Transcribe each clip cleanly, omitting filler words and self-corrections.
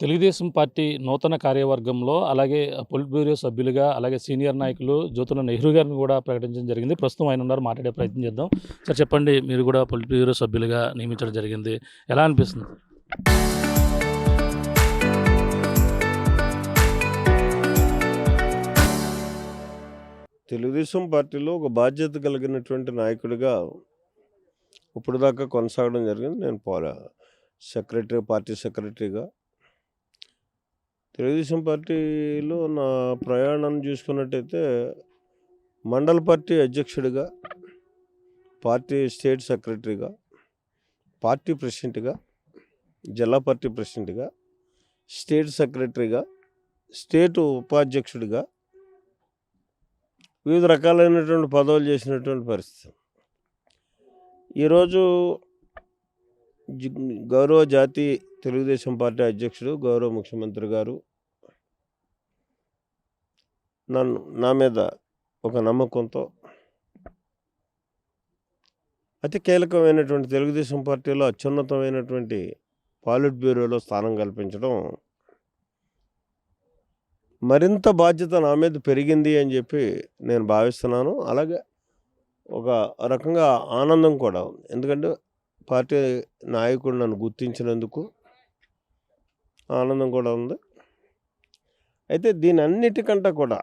Telugu Desam party నూతన కార్యవర్గంలో అలాగే polit bureau సభ్యులుగా అలాగే సీనియర్ నాయకులు జ్యోతుల నెహ్రూ గారిని కూడా ప్రకటించడం జరిగింది. ప్రస్తుతం ఆయన ఉన్నారు, మాట్లాడే ప్రయత్నం చేద్దాం. సార్ చెప్పండి, మీరు కూడా పొలిట్ బ్యూరో సభ్యులుగా నియమించడం జరిగింది, ఎలా అనిపిస్తుంది? తెలుగుదేశం పార్టీలో ఒక బాధ్యత కలిగినటువంటి నాయకుడిగా ఇప్పుడు దాకా కొనసాగడం జరిగింది. నేను పార్టీ సెక్రటరీగా తెలుగుదేశం పార్టీలో నా ప్రయాణం చూసుకున్నట్టయితే మండల పార్టీ అధ్యక్షుడిగా, పార్టీ స్టేట్ సెక్రటరీగా, పార్టీ ప్రెసిడెంట్గా, జిల్లా పార్టీ ప్రెసిడెంట్గా, స్టేట్ సెక్రటరీగా, స్టేట్ ఉపాధ్యక్షుడిగా వివిధ రకాలైనటువంటి పదవులు చేసినటువంటి పరిస్థితి. ఈరోజు గౌరవ జాతీయ తెలుగుదేశం పార్టీ అధ్యక్షుడు గౌరవ ముఖ్యమంత్రి గారు నా మీద ఒక నమ్మకంతో అతి కీలకమైనటువంటి తెలుగుదేశం పార్టీలో అత్యున్నతమైనటువంటి పాలిట్ బ్యూరోలో స్థానం కల్పించడం, మరింత బాధ్యత నా మీద పెరిగింది అని చెప్పి నేను భావిస్తున్నాను. అలాగే ఒక రకంగా ఆనందం కూడా ఉంది. ఎందుకంటే పార్టీ నాయకుడు నన్ను గుర్తించినందుకు ఆనందం కూడా ఉంది. అయితే దీని అన్నిటికంటే కూడా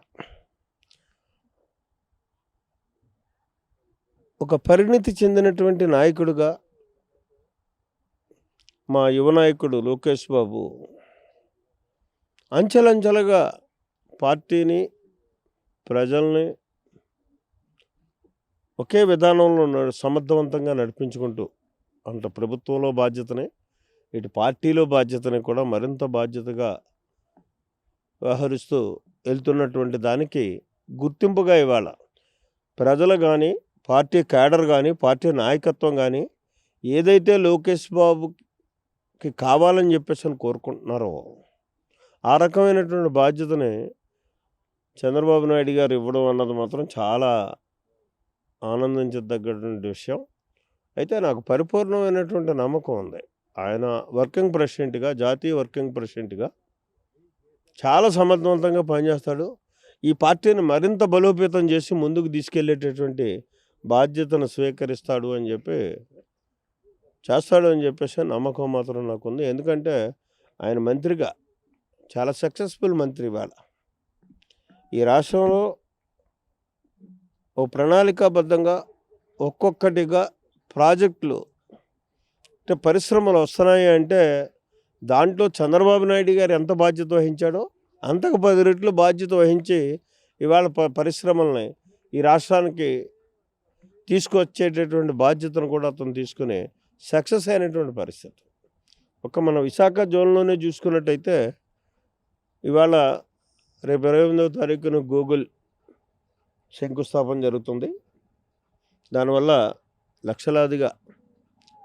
ఒక పరిణితి చెందినటువంటి నాయకుడిగా మా యువ నాయకుడు లోకేష్ బాబు అంచెలంచెలుగా పార్టీని, ప్రజల్ని ఒకే విధానంలో సమర్థవంతంగా నడిపించుకుంటూ అంత ప్రభుత్వంలో బాధ్యతని, ఇటు పార్టీలో బాధ్యతని కూడా మరింత బాధ్యతగా వ్యవహరిస్తూ వెళ్తున్నటువంటి దానికి గుర్తింపుగా ఇవాళ ప్రజలు కానీ, పార్టీ క్యాడర్ కానీ, పార్టీ నాయకత్వం కానీ ఏదైతే లోకేష్ బాబుకి కావాలని చెప్పేసి కోరుకుంటున్నారో ఆ రకమైనటువంటి బాధ్యతని చంద్రబాబు నాయుడు గారు ఇవ్వడం అన్నది మాత్రం చాలా ఆనందించదగ్గటువంటి విషయం. అయితే నాకు పరిపూర్ణమైనటువంటి నమ్మకం ఉంది. ఆయన వర్కింగ్ ప్రెసిడెంట్గా, జాతీయ వర్కింగ్ ప్రెసిడెంట్గా చాలా సమర్థవంతంగా పనిచేస్తాడు. ఈ పార్టీని మరింత బలోపేతం చేసి ముందుకు తీసుకెళ్ళేటటువంటి బాధ్యతను స్వీకరిస్తాడు అని చెప్పి, చేస్తాడు అని చెప్పేసి నమ్మకం మాత్రం నాకుంది. ఎందుకంటే ఆయన మంత్రిగా చాలా సక్సెస్ఫుల్ మంత్రి. ఇవాళ ఈ రాష్ట్రంలో ఓ ప్రణాళికాబద్ధంగా ఒక్కొక్కటిగా ప్రాజెక్టులు అంటే పరిశ్రమలు వస్తున్నాయి అంటే దాంట్లో చంద్రబాబు నాయుడు గారు ఎంత బాధ్యత వహించాడో అంతకు 10 రెట్లు బాధ్యత వహించి ఇవాళ పరిశ్రమల్ని ఈ రాష్ట్రానికి తీసుకొచ్చేటటువంటి బాధ్యతను కూడా అతను తీసుకుని సక్సెస్ అయినటువంటి పరిస్థితి. మన విశాఖ జోన్లోనే చూసుకున్నట్టయితే ఇవాళ రేపు 28వ తారీఖున గూగుల్ శంకుస్థాపన జరుగుతుంది. దానివల్ల లక్షలాదిగా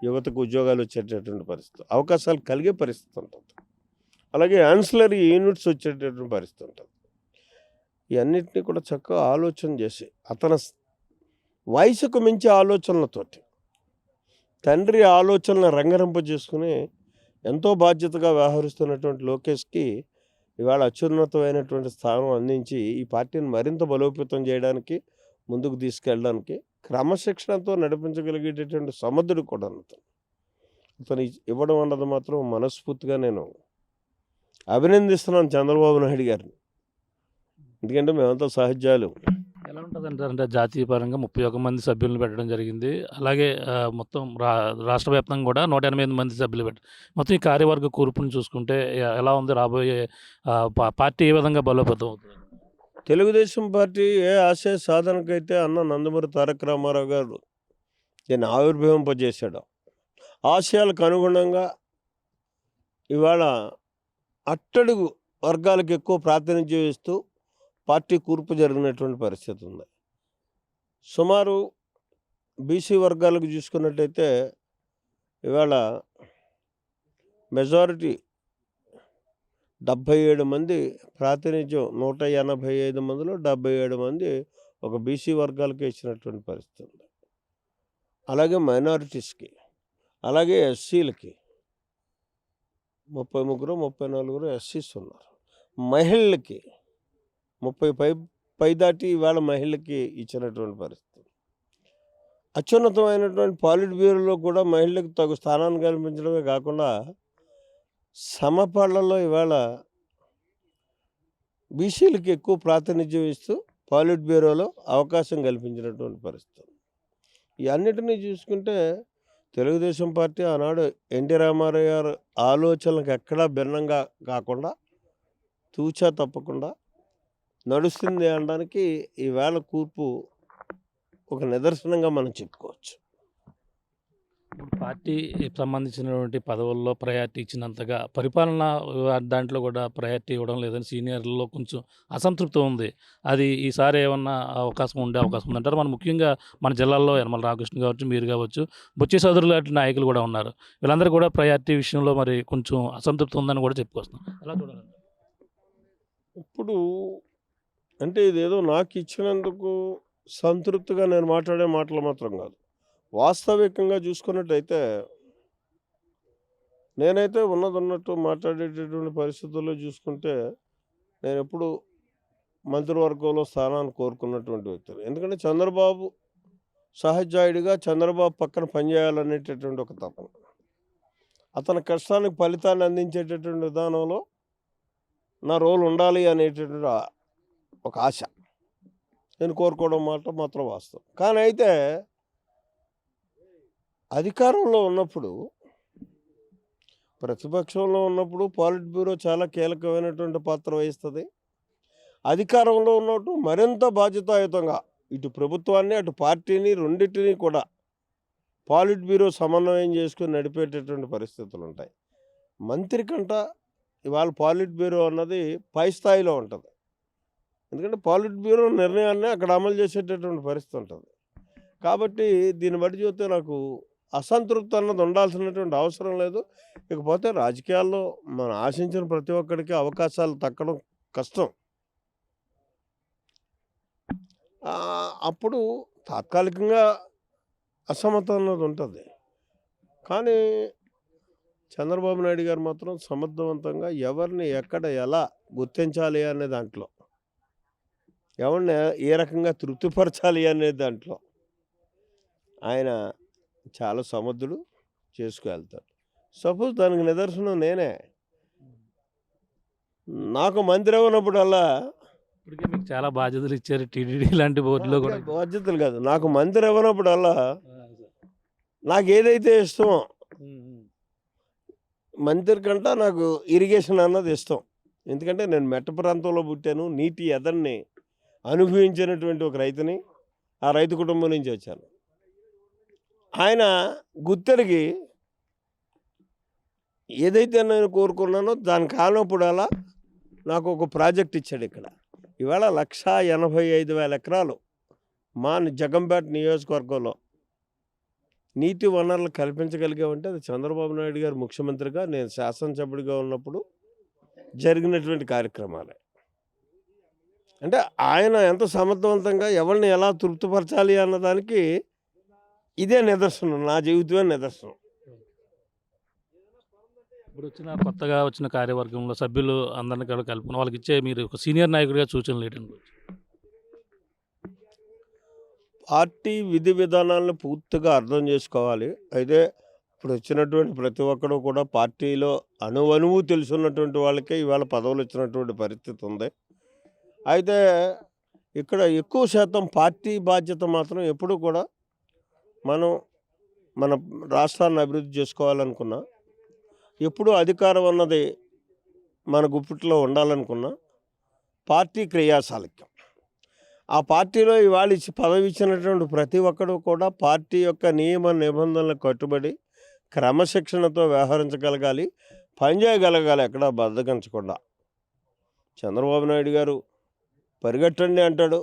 యువతకు ఉద్యోగాలు వచ్చేటటువంటి పరిస్థితి, అవకాశాలు కలిగే పరిస్థితి ఉంటుంది. అలాగే యాన్సిలరీ యూనిట్స్ వచ్చేటటువంటి పరిస్థితి ఉంటుంది. ఇవన్నిటినీ కూడా చక్కగా ఆలోచన చేసి అతని వయసుకు మించి ఆలోచనలతోటి తండ్రి ఆలోచనలను రంగరింప చేసుకుని ఎంతో బాధ్యతగా వ్యవహరిస్తున్నటువంటి లోకేష్కి ఇవాళ అత్యున్నతమైనటువంటి స్థానం అందించి ఈ పార్టీని మరింత బలోపేతం చేయడానికి, ముందుకు తీసుకెళ్ళడానికి క్రమశిక్షణతో నడిపించగలిగేటటువంటి సమర్థుడు కూడా అతను ఇవ్వడం అన్నది మాత్రం మనస్ఫూర్తిగా నేను అభినందిస్తున్నాను చంద్రబాబు నాయుడు గారిని. ఎందుకంటే మేమంతా సహజాలు. ఎలా ఉంటుందంటే అంటే జాతీయ పరంగా 31 మంది సభ్యులను పెట్టడం జరిగింది. అలాగే మొత్తం రాష్ట్ర వ్యాప్తంగా కూడా 188 మంది సభ్యులు పెట్టారు. మొత్తం ఈ కార్యవర్గ కూర్పుని చూసుకుంటే ఎలా ఉంది? రాబోయే పార్టీ ఏ విధంగా బలోపేతం అవుతుంది? తెలుగుదేశం పార్టీ ఏ ఆశయ సాధనకైతే అన్న నందమూరి తారక రామారావు గారు దీన్ని ఆవిర్భవింపజేశాడు, ఆశయాలకు అనుగుణంగా ఇవాళ అట్టడుగు వర్గాలకు ఎక్కువ ప్రాతినిధ్యం ఇస్తూ పార్టీ కూర్పు జరిగినటువంటి పరిస్థితి ఉంది. సుమారు బీసీ వర్గాలకు చూసుకున్నట్టయితే ఇవాళ మెజారిటీ 77 మంది ప్రాతినిధ్యం, 185 మందిలో 77 మంది ఒక బీసీ వర్గాలకి ఇచ్చినటువంటి పరిస్థితి ఉంది. అలాగే మైనారిటీస్కి, అలాగే ఎస్సీలకి, 33, 34 ఎస్సీస్ ఉన్నారు. మహిళలకి 30 పై దాటి ఇవాళ మహిళలకి ఇచ్చినటువంటి పరిస్థితి. అత్యున్నతమైనటువంటి పాలిట్ బ్యూరోలో కూడా మహిళలకు తగు స్థానాన్ని కల్పించడమే కాకుండా సమపాళ్లలో ఇవాళ బీసీలకు ఎక్కువ ప్రాతినిధ్యం ఇస్తూ పాలిట్ బ్యూరోలో అవకాశం కల్పించినటువంటి పరిస్థితి. ఈ అన్నిటినీ చూసుకుంటే తెలుగుదేశం పార్టీ ఆనాడు ఎన్టీ రామారావు గారు ఆలోచనలకు ఎక్కడా భిన్నంగా కాకుండా తూచా తప్పకుండా నడుస్తుంది అనడానికి ఈవేళ కూర్పు ఒక నిదర్శనంగా మనం చెప్పుకోవచ్చు. ఇప్పుడు పార్టీకి సంబంధించినటువంటి పదవుల్లో ప్రయారిటీ ఇచ్చినంతగా పరిపాలన దాంట్లో కూడా ప్రయారిటీ ఇవ్వడం లేదని సీనియర్లలో కొంచెం అసంతృప్తి ఉంది. అది ఈసారి ఏమన్నా అవకాశం ఉండే అవకాశం ఉందంటారు? మనం ముఖ్యంగా మన జిల్లాల్లో యనమల రామకృష్ణ కావచ్చు, మీరు కావచ్చు, బొచ్చి సోదరులు లాంటి నాయకులు కూడా ఉన్నారు. వీళ్ళందరూ కూడా ప్రయారిటీ విషయంలో మరి కొంచెం అసంతృప్తి ఉందని కూడా చెప్పుకొస్తున్నాం. ఎలా చూడాలి? ఇప్పుడు అంటే ఇదేదో నాకు ఇచ్చినందుకు సంతృప్తిగా నేను మాట్లాడే మాటలు మాత్రం కాదు. వాస్తవికంగా చూసుకున్నట్టయితే నేనైతే ఉన్నట్టు మాట్లాడేటటువంటి పరిస్థితుల్లో చూసుకుంటే నేను ఎప్పుడు మంత్రివర్గంలో స్థానాన్ని కోరుకున్నటువంటి వ్యక్తిని. ఎందుకంటే చంద్రబాబు సహజాయుడిగా చంద్రబాబు పక్కన పనిచేయాలనేటటువంటి ఒక తపన, అతని కష్టానికి ఫలితాన్ని అందించేటటువంటి విధానంలో నా రోల్ ఉండాలి అనేటటువంటి ఒక ఆశ నేను కోరుకోవడం మాట మాత్రం వాస్తవం. కానీ అయితే అధికారంలో ఉన్నప్పుడు, ప్రతిపక్షంలో ఉన్నప్పుడు పాలిట్ బ్యూరో చాలా కీలకమైనటువంటి పాత్ర వహిస్తుంది. అధికారంలో ఉన్నట్టు మరింత బాధ్యతాయుతంగా ఇటు ప్రభుత్వాన్ని అటు పార్టీని రెండింటినీ కూడా పాలిట్ బ్యూరో సమన్వయం చేసుకుని నడిపేటటువంటి పరిస్థితులు ఉంటాయి. మంత్రి కంట ఇవాళ పాలిట్ బ్యూరో అన్నది పై స్థాయిలో ఉంటుంది. ఎందుకంటే పాలిట్ బ్యూరో నిర్ణయాన్ని అక్కడ అమలు చేసేటటువంటి పరిస్థితి ఉంటుంది. కాబట్టి దీన్ని బట్టి చూస్తే నాకు అసంతృప్తి అన్నది ఉండాల్సినటువంటి అవసరం లేదు. ఇకపోతే రాజకీయాల్లో మనం ఆశించిన ప్రతి ఒక్కరికి అవకాశాలు దక్కడం కష్టం. అప్పుడు తాత్కాలికంగా అసమతం అన్నది ఉంటుంది. కానీ చంద్రబాబు నాయుడు గారు మాత్రం సమర్థవంతంగా ఎవరిని ఎక్కడ ఎలా గుర్తించాలి అనే దాంట్లో, ఎవరిని ఏ రకంగా తృప్తిపరచాలి అనే దాంట్లో ఆయన చాలా సమర్థుడు, చేసుకువెళ్తాడు. సపోజ్ దానికి నిదర్శనం నేనే. నాకు మంత్రి ఉన్నప్పుడల్లా ఇప్పటికే మీకు చాలా బాధ్యతలు ఇచ్చారు టీడీడీ లాంటి బోర్డులో కూడా. బాధ్యతలు కాదు, నాకు మంత్రి ఉన్నప్పుడల్లా నాకు ఏదైతే ఇష్టమో, మంత్రి కంటే నాకు ఇరిగేషన్ అన్నది ఇష్టం. ఎందుకంటే నేను మెట్ట ప్రాంతంలో పుట్టాను, నీటి ఎదరిని అనుభవించినటువంటి ఒక రైతుని, ఆ రైతు కుటుంబం నుంచి వచ్చాను. ఆయన గుర్తెరిగి ఏదైతే నేను కోరుకున్నానో దాని కాలనప్పుడల్లా నాకు ఒక ప్రాజెక్ట్ ఇచ్చాడు. ఇక్కడ ఇవాళ 185,000 ఎకరాలు మా జగంపేట నియోజకవర్గంలో నీటి వనరులు కల్పించగలిగామంటే అది చంద్రబాబు నాయుడు గారు ముఖ్యమంత్రిగా, నేను శాసనసభ్యుడిగా ఉన్నప్పుడు జరిగినటువంటి కార్యక్రమాలే. అంటే ఆయన ఎంత సమర్థవంతంగా ఎవరిని ఎలా తృప్తిపరచాలి అన్నదానికి ఇదే నిదర్శనం, నా జీవితమే నిదర్శనం. ఇప్పుడు కొత్తగా వచ్చిన కార్యవర్గంలో సభ్యులు అందరినీ కూడా కలుపుకుని వాళ్ళకి ఇచ్చే మీరు ఒక సీనియర్ నాయకుడిగా సూచనలు ఏంటంటే? పార్టీ విధి విధానాలను పూర్తిగా అర్థం చేసుకోవాలి. అయితే ఇప్పుడు వచ్చినటువంటి ప్రతి ఒక్కరు కూడా పార్టీలో అణువణువు తెలుసున్నటువంటి వాళ్ళకే ఇవాళ పదవులు ఇచ్చినటువంటి పరిస్థితి ఉంది. అయితే ఇక్కడ ఎక్కువ శాతం పార్టీ బాధ్యత మాత్రం ఎప్పుడు కూడా మనం మన రాష్ట్రాన్ని అభివృద్ధి చేసుకోవాలనుకున్నా, ఎప్పుడు అధికారం అన్నది మన గుప్పిట్లో ఉండాలనుకున్నా పార్టీ క్రియాశీలకం. ఆ పార్టీలో ఇవాళ పదవి ఇచ్చినటువంటి ప్రతి ఒక్కరు కూడా పార్టీ యొక్క నియమ నిబంధనలకు కట్టుబడి క్రమశిక్షణతో వ్యవహరించగలగాలి, పనిచేయగలగాలి, ఎక్కడ బద్దగించకుండా. చంద్రబాబు నాయుడు గారు పరిగెట్టండి అంటాడు,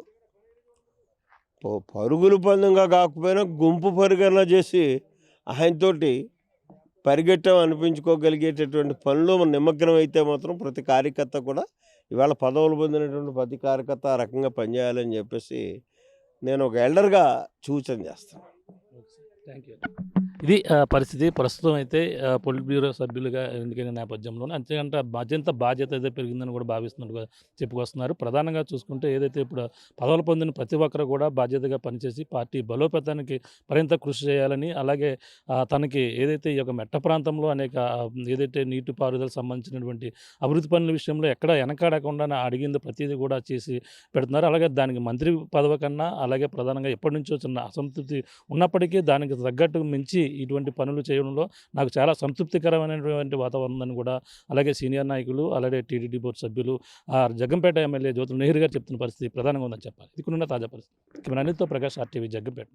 పరుగులు పందంగా కాకపోయినా గుంపు పరుగన్నా చేసి ఆయనతోటి పరిగెట్టం అనిపించుకోగలిగేటటువంటి పనిలో నిమగ్నం అయితే మాత్రం ప్రతి కార్యకర్త కూడా ఇవాళ పదవులు పొందినటువంటి ప్రతి కార్యకర్త ఆ రకంగా పనిచేయాలని చెప్పేసి నేను ఒక ఎల్డర్గా సూచన చేస్తాను. Thank you. ఇది పరిస్థితి. ప్రస్తుతం అయితే పొలిట్ బ్యూరో సభ్యులుగా ఎన్నికైన నేపథ్యంలోనే అంతేకంటే అత్యంత బాధ్యత అయితే పెరిగిందని కూడా భావిస్తున్నట్టుగా చెప్పుకొస్తున్నారు. ప్రధానంగా చూసుకుంటే ఏదైతే ఇప్పుడు పదవులు పొందిన ప్రతి ఒక్కరు కూడా బాధ్యతగా పనిచేసి పార్టీ బలోపేతానికి మరింత కృషి చేయాలని, అలాగే తనకి ఏదైతే ఈ యొక్క మెట్ట ప్రాంతంలో అనేక ఏదైతే నీటిపారుదలకు సంబంధించినటువంటి అభివృద్ధి పనుల విషయంలో ఎక్కడ వెనకాడకుండా అడిగింది ప్రతిదీ కూడా చేసి పెడుతున్నారు. అలాగే దానికి మంత్రి పదవి కన్నా అలాగే ప్రధానంగా ఎప్పటి నుంచో చిన్న అసంతృప్తి ఉన్నప్పటికీ దానికి తగ్గట్టు మించి ఇటువంటి పనులు చేయడంలో నాకు చాలా సంతృప్తికరమైనటువంటి వాతావరణం ఉందని కూడా అలాగే సీనియర్ నాయకులు, అలాగే టీటీడీ బోర్డు సభ్యులు, జగ్గంపేట ఎమ్మెల్యే జ్యోతుల నెహ్రూ గారు చెప్తున్న పరిస్థితి ప్రధానంగా ఉందని చెప్పాలి. ఇది కొన్ని తాజా పరిస్థితి. అనిల్తో ప్రకాష్, ఆర్టీవీ, జగ్గంపేట.